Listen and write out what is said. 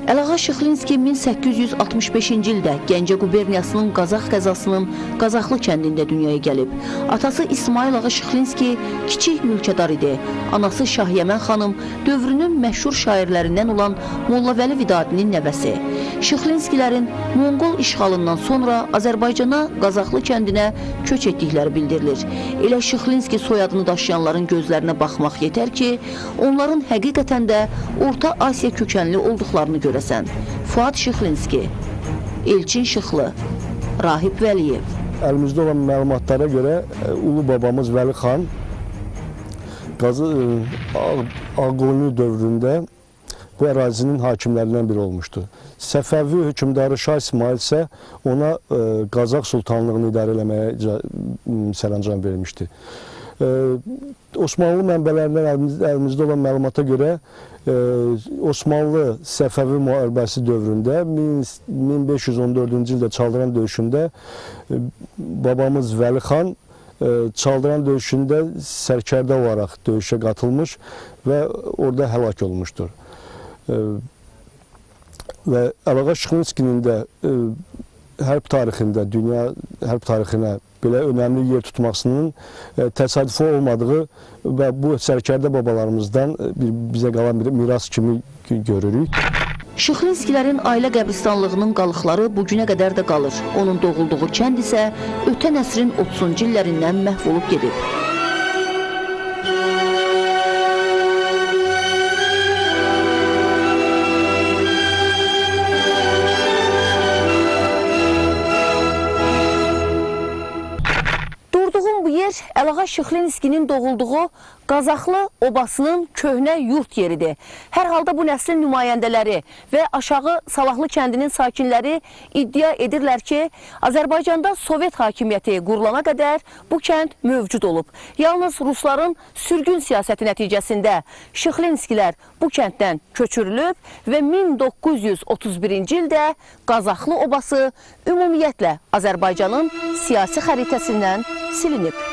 Əlağa Şıxlinski 1865-ci ildə Gəncə quberniyasının Qazax qəzasının Qazaxlı kəndində dünyaya gəlib. Atası İsmail ağa Şıxlinski kiçik mülkədar idi. Anası Şahyəmən xanım dövrünün məşhur şairlərindən olan Molla Vəli Vidadinin nəvəsi. Şıxlinskilərin Monqol işğalından sonra Azərbaycana Qazaxlı kəndinə köç etdikləri bildirilir. Elə Şıxlinski soyadını daşıyanların gözlərinə baxmaq yetər ki, onların həqiqətən də Orta Asiya kökənli olduqlarını görəsən. Fuad Şıxlinski, Elçin Şıxlı, Rahib Vəliyev. Əlimizdə olan məlumatlara görə ulu babamız Vəli xan Ağqoyunlu dövründə bu ərazinin hakimlərindən biri olmuşdu. Səfəvi hökmdarı Şah İsmail isə ona Qazax sultanlığını idarə eləməyə sərəncam vermişdi. Osmanlı mənbələrindən əlimizdə olan məlumata görə Osmanlı Səfəvi müharibəsi dövründə 1514-cü ildə Çaldıran döyüşündə babamız Vəli xan Çaldıran döyüşündə sərkərdə olaraq döyüşə qatılmış və orada həlak olmuşdur. Və Əlağa Şıxlinskinin də hərb tarixində, dünya hərb tarixinə belə önəmli yer tutmasının təsadüfi olmadığı və bu sərkərdə babalarımızdan bizə qalan bir miras kimi görürük. Şıxlinskilərin ailə qəbristanlığının qalıqları bugünə qədər də qalır. Onun doğulduğu kənd isə ötən əsrin 30-cu illərindən məhv olub gedib. Əlağa Şıxlinskinin doğulduğu Qazaxlı obasının köhnə yurt yeridir. Hər halda bu nəslin nümayəndələri və aşağı Salahlı kəndinin sakinləri iddia edirlər ki, Azərbaycanda Sovet hakimiyyəti qurulana qədər bu kənd mövcud olub. Yalnız Rusların sürgün siyasəti nəticəsində Şıxlinskilər bu kənddən köçürülüb və 1931-ci ildə Qazaxlı obası ümumiyyətlə Azərbaycanın siyasi xəritəsindən silinib.